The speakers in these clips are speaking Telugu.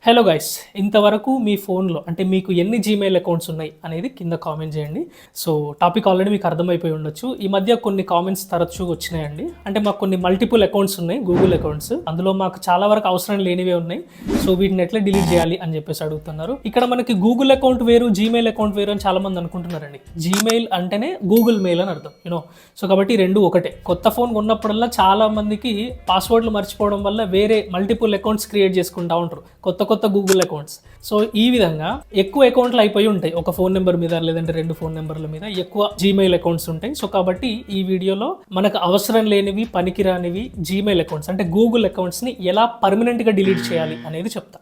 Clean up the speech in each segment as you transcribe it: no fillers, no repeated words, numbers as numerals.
హలో గైస్, ఇంతవరకు మీ ఫోన్లో అంటే మీకు ఎన్ని జీమెయిల్ అకౌంట్స్ ఉన్నాయి అనేది కింద కామెంట్ చేయండి. సో టాపిక్ ఆల్రెడీ మీకు అర్థమైపోయి ఉండొచ్చు. ఈ మధ్య కొన్ని కామెంట్స్ తరచుగా వచ్చినాయండి. అంటే మాకు కొన్ని మల్టిపుల్ అకౌంట్స్ ఉన్నాయి, గూగుల్ అకౌంట్స్. అందులో మాకు చాలా వరకు అవసరం లేనివే ఉన్నాయి. సో వీటిని ఎట్లా డిలీట్ చేయాలి అని చెప్పేసి అడుగుతున్నారు. ఇక్కడ మనకి గూగుల్ అకౌంట్ వేరు, జీమెయిల్ అకౌంట్ వేరు అని చాలా మంది అనుకుంటున్నారండి. జీమెయిల్ అంటేనే గూగుల్ మెయిల్ అని అర్థం, సో కాబట్టి రెండు ఒకటే. కొత్త ఫోన్ కొన్నప్పుడల్లా చాలా మందికి పాస్వర్డ్లు మర్చిపోవడం వల్ల వేరే మల్టిపుల్ అకౌంట్స్ క్రియేట్ చేసుకుంటా ఉంటారు, కొత్త గూగుల్ అకౌంట్స్. సో ఈ విధంగా ఎక్కువ అకౌంట్లు అయిపోయి ఉంటాయి, ఒక ఫోన్ నెంబర్ మీద లేదంటే రెండు ఫోన్ నెంబర్ల మీద ఎక్కువ జీమెయిల్ అకౌంట్స్ ఉంటాయి. సో కాబట్టి ఈ వీడియోలో మనకు అవసరం లేనివి, పనికిరానివి జీమెయిల్ అకౌంట్స్ అంటే గూగుల్ అకౌంట్స్ని ఎలా పర్మనెంట్గా డిలీట్ చేయాలి అనేది చెప్తా.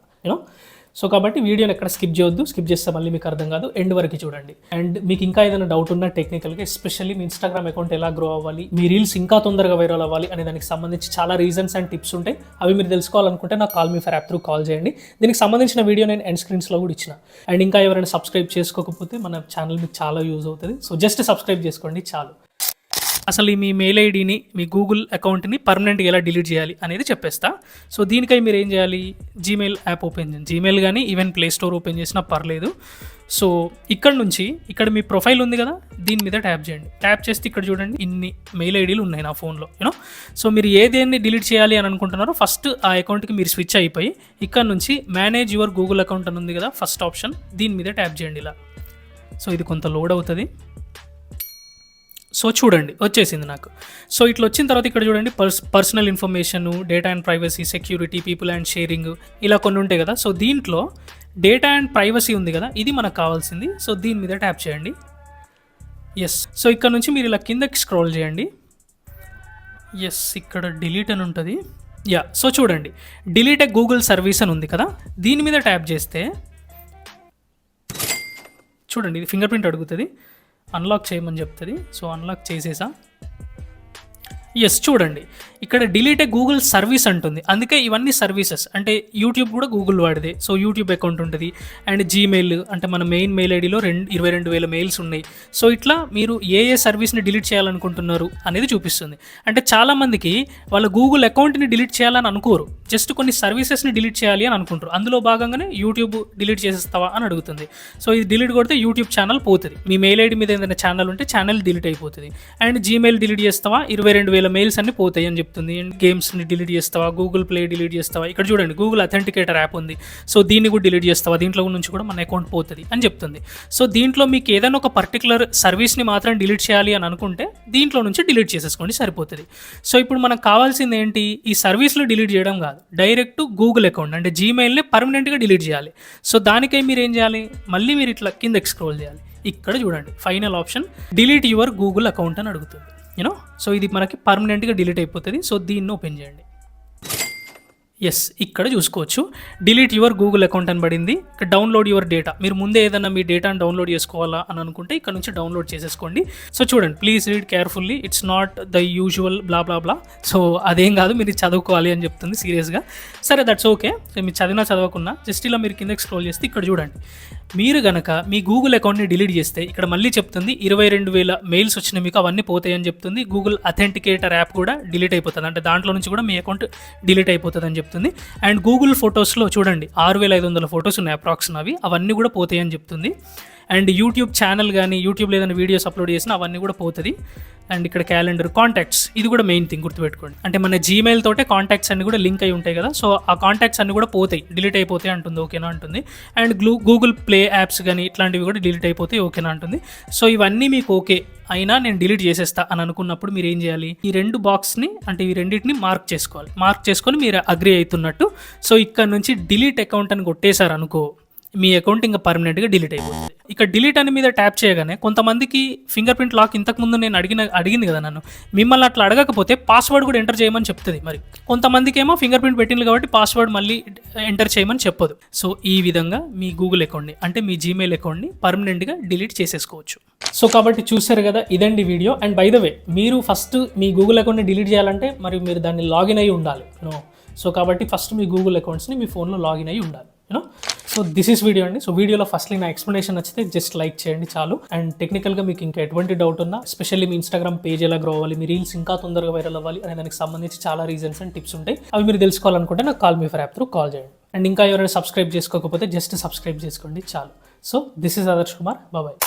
సో కాబట్టి వీడియోని ఎక్కడ స్కిప్ చేయొద్దు. స్కిప్ చేస్తే మళ్ళీ మీకు అర్థం కాదు, ఎండ్ వరకు చూడండి. అండ్ మీకు ఇంకా ఏదైనా డౌట్ ఉన్నా టెక్నికల్గా, ఎస్పెషల్లీ మీ ఇన్స్టాగ్రామ్ అకౌంట్ ఎలా గ్రో అవ్వాలి, మీ రీల్స్ ఇంకా తొందరగా వైరల్ అవ్వాలి అనే దానికి సంబంధించి చాలా రీజన్స్ అండ్ టిప్స్ ఉంటాయి. అవి మీరు తెలుసుకోవాలనుకుంటే నాకు call me for app through call చేయండి. దీనికి సంబంధించిన వీడియో నేను ఎండ్ స్క్రీన్స్లో కూడా ఇచ్చిన. అండ్ ఇంకా ఎవరైనా సబ్స్క్రైబ్ చేసుకోకపోతే మన ఛానల్ మీకు చాలా యూజ్ అవుతుంది. సో జస్ట్ సబ్స్క్రైబ్ చేసుకోండి చాలు. అసలు మీ మెయిల్ ఐడిని, మీ గూగుల్ అకౌంట్ని పర్మనెంట్గా ఎలా డిలీట్ చేయాలి అనేది చెప్పేస్తా. సో దీనికై మీరు ఏం చేయాలి, జీమెయిల్ యాప్ ఓపెన్ చేయండి. జీమెయిల్ కానీ ఈవెన్ ప్లే స్టోర్ ఓపెన్ చేసినా పర్లేదు. సో ఇక్కడ నుంచి ఇక్కడ మీ ప్రొఫైల్ ఉంది కదా, దీని మీద ట్యాప్ చేయండి. ట్యాప్ చేస్తే ఇక్కడ చూడండి ఇన్ని మెయిల్ ఐడీలు ఉన్నాయి నా ఫోన్లో. సో మీరు ఏదేన్ని డిలీట్ చేయాలి అని అనుకుంటున్నారో ఫస్ట్ ఆ అకౌంట్కి మీరు స్విచ్ అయిపోయి ఇక్కడ నుంచి మేనేజ్ యువర్ గూగుల్ అకౌంట్ అని ఉంది కదా, ఫస్ట్ ఆప్షన్, దీని మీద ట్యాప్ చేయండి ఇలా. సో ఇది కొంత లోడ్ అవుతుంది. సో చూడండి వచ్చేసింది నాకు. సో ఇట్లా వచ్చిన తర్వాత ఇక్కడ చూడండి personal information, data and privacy, security, people and sharing, ఇలా కొన్ని ఉంటాయి కదా. సో దీంట్లో డేటా అండ్ ప్రైవసీ ఉంది కదా, ఇది మనకు కావాల్సింది. సో దీని మీద ట్యాప్ చేయండి. ఎస్. సో ఇక్కడ నుంచి మీరు ఇలా కిందకి స్క్రోల్ చేయండి. ఎస్, ఇక్కడ డిలీట్ అని ఉంటుంది. యా. సో చూడండి డిలీట్ ఏ గూగుల్ సర్వీస్ అని ఉంది కదా, దీని మీద ట్యాప్ చేస్తే చూడండి ఇది ఫింగర్ ప్రింట్ అడుగుతుంది, అన్లాక్ చేయమని చెప్తుంది. సో అన్లాక్ చేసేసా. ఎస్, చూడండి ఇక్కడ డిలీట్ ఏ గూగుల్ సర్వీస్ అంటుంది. అందుకే ఇవన్నీ సర్వీసెస్. అంటే యూట్యూబ్ కూడా గూగుల్ వాడిదే. సో యూట్యూబ్ అకౌంట్ ఉంటుంది. అండ్ జీమెయిల్ అంటే మన మెయిన్ మెయిల్ ఐడిలో 22,000 మెయిల్స్ ఉన్నాయి. సో ఇట్లా మీరు ఏ సర్వీస్ని డిలీట్ చేయాలనుకుంటున్నారు అనేది చూపిస్తుంది. అంటే చాలామందికి వాళ్ళ గూగుల్ అకౌంట్ని డిలీట్ చేయాలని అనుకోరు, జస్ట్ కొన్ని సర్వీసెస్ని డిలీట్ చేయాలి అని అనుకుంటారు. అందులో భాగంగానే యూట్యూబ్ డిలీట్ చేసేస్తావా అని అడుగుతుంది. సో ఇది డిలీట్ కొడితే యూట్యూబ్ ఛానల్ పోతుంది. మీ మెయిల్ ఐడి మీద ఏదైనా ఛానల్ ఉంటే ఛానల్ డిలీట్ అయిపోతుంది. అండ్ జీమెయిల్ డిలీట్ చేస్తావా, 22,000 మెయిల్స్ అన్ని పోతాయి అని చెప్తుంది. అండ్ గేమ్స్ని డిలీట్ చేస్తావా, గూగుల్ ప్లే డిలీట్ చేస్తావా, ఇక్కడ చూడండి గూగుల్ అథెంటికేటర్ యాప్ ఉంది. సో దీన్ని కూడా డిలీట్ చేస్తావా, దీంట్లో నుంచి కూడా మన అకౌంట్ పోతుంది అని చెప్తుంది. సో దీంట్లో మీకు ఏదైనా ఒక పర్టికులర్ సర్వీస్ని మాత్రం డిలీట్ చేయాలి అని అనుకుంటే దీంట్లో నుంచి డిలీట్ చేసేసుకోండి, సరిపోతుంది. సో ఇప్పుడు మనకు కావాల్సింది ఏంటి, ఈ సర్వీస్లో డిలీట్ చేయడం కాదు, డైరెక్ట్ గూగుల్ అకౌంట్ అంటే జీమెయిల్ని పర్మనెంట్గా డిలీట్ చేయాలి. సో దానికై మీరు ఏం చేయాలి, మళ్ళీ మీరు ఇట్లా కిందకి స్క్రోల్ చేయాలి. ఇక్కడ చూడండి final option delete your Google account అని అడుగుతుంది. సో ఇది మనకి పర్మనెంట్గా డిలీట్ అయిపోతుంది. సో దీన్ని ఓపెన్ చేయండి. ఎస్, ఇక్కడ చూసుకోవచ్చు డిలీట్ యువర్ గూగుల్ అకౌంట్ అని పడింది. ఇక్కడ డౌన్లోడ్ యువర్ డేటా, మీరు ముందే ఏదైనా మీ డేటాను డౌన్లోడ్ చేసుకోవాలా అని అనుకుంటే ఇక్కడ నుంచి డౌన్లోడ్ చేసేసుకోండి. సో చూడండి please read carefully, it's not the usual blah blah blah. So అదేం కాదు, మీరు చదువుకోవాలి అని చెప్తుంది సీరియస్గా. సరే దట్స్ ఓకే. మీరు చదివినా చదవకున్నా జస్ట్ ఇలా మీరు కిందకి స్క్రోల్ చేస్తే ఇక్కడ చూడండి, మీరు గనక మీ గూగుల్ అకౌంట్ని డిలీట్ చేస్తే ఇక్కడ మళ్ళీ చెప్తుంది 22,000 మెయిల్స్ వచ్చినాయి మీకు, అవన్నీ పోతాయి అని చెప్తుంది. గూగుల్ అథెంటికేటర్ యాప్ కూడా డిలీట్ అయిపోతుంది, అంటే దాంట్లో నుంచి కూడా మీ అకౌంట్ డిలీట్ అయిపోతుంది అని చెప్తుంది. అండ్ గూగుల్ ఫొటోస్లో చూడండి 6,500 ఫొటోస్ ఉన్నాయి అప్రాక్స్, అవన్నీ కూడా పోతాయి అని చెప్తుంది. అండ్ యూట్యూబ్ ఛానల్ కానీ యూట్యూబ్లో ఏదైనా వీడియోస్ అప్లోడ్ చేసినా అవన్నీ కూడా పోతుంది. అండ్ ఇక్కడ క్యాలెండర్, కాంటాక్ట్స్, ఇది కూడా మెయిన్ థింగ్ గుర్తుపెట్టుకోండి. అంటే మన జీమెయిల్ తోటే కాంటాక్ట్స్ అన్ని కూడా లింక్ అయి ఉంటాయి కదా, సో ఆ కాంటాక్ట్స్ అన్ని కూడా పోతాయి, డిలీట్ అయిపోతాయి అంటుంది. ఓకేనా అంటుంది. అండ్ గూగుల్ ప్లే యాప్స్ కానీ ఇట్లాంటివి కూడా డిలీట్ అయిపోతాయి. ఓకేనా అంటుంది. సో ఇవన్నీ మీకు ఓకే అయినా నేను డిలీట్ చేసేస్తా అని అనుకున్నప్పుడు మీరు ఏం చేయాలి, ఈ రెండు బాక్స్ని అంటే ఈ రెండింటిని మార్క్ చేసుకోవాలి. మార్క్ చేసుకొని మీరు అగ్రి అవుతున్నట్టు. సో ఇక్కడ నుంచి డిలీట్ అకౌంట్ అని కొట్టేశారు అనుకో, మీ అకౌంట్ ఇంకా పర్మనెంట్గా డిలీట్ అయిపోతుంది. ఇక్కడ డిలీట్ అని మీద ట్యాప్ చేయగానే కొంతమందికి ఫింగర్ ప్రింట్ లాక్ ఇంతకుముందు నేను అడిగింది కదా నన్ను, మిమ్మల్ని అట్లా అడగకపోతే పాస్వర్డ్ కూడా ఎంటర్ చేయమని చెప్తుంది. మరి కొంతమందికి ఏమో ఫింగర్ ప్రింట్ పెట్టింది కాబట్టి పాస్వర్డ్ మళ్ళీ ఎంటర్ చేయమని చెప్పదు. సో ఈ విధంగా మీ గూగుల్ అకౌంట్ని అంటే మీ జీమెయిల్ అకౌంట్ని పర్మనెంట్గా డిలీట్ చేసేసుకోవచ్చు. సో కాబట్టి చూసారు కదా, ఇదండి video. And by the way, మీరు ఫస్ట్ మీ గూగుల్ అకౌంట్ని డిలీట్ చేయాలంటే మరి మీరు దాన్ని లాగిన్ అయ్యి ఉండాలి. సో కాబట్టి ఫస్ట్ మీ గూగుల్ అకౌంట్స్ని మీ ఫోన్లో లాగిన్ అయ్యి ఉండాలి. సో దిస్ ఈస్ వీడియో అండి. సో వీడియోలో ఫస్ట్లీ నా ఎక్స్ప్లెనేషన్ నచ్చితే జస్ట్ లైక్ చేయండి చాలు. అండ్ టెక్నికల్గా మీకు ఇంకా ఎటువంటి డౌట్ ఉన్నా, ఎస్పెషల్లీ మీ ఇన్స్టాగ్రామ్ పేజ్ ఎలా గ్రో అవ్వాలి, మీ రీల్స్ ఇంకా తొందరగా వైరల్ అవ్వాలి అనే దానికి సంబంధించి చాలా రీజన్స్ అండ్ టిప్స్ ఉంటాయి. అవి మీరు తెలుసుకోవాలనుకుంటే నాకు call me for app through call చేయండి. అండ్ ఇంకా ఎవరైనా సబ్స్క్రైబ్ చేసుకోకపోతే జస్ట్ సబ్స్క్రైబ్ చేసుకోండి చాలు. So this is Adarsh Kumar, bye.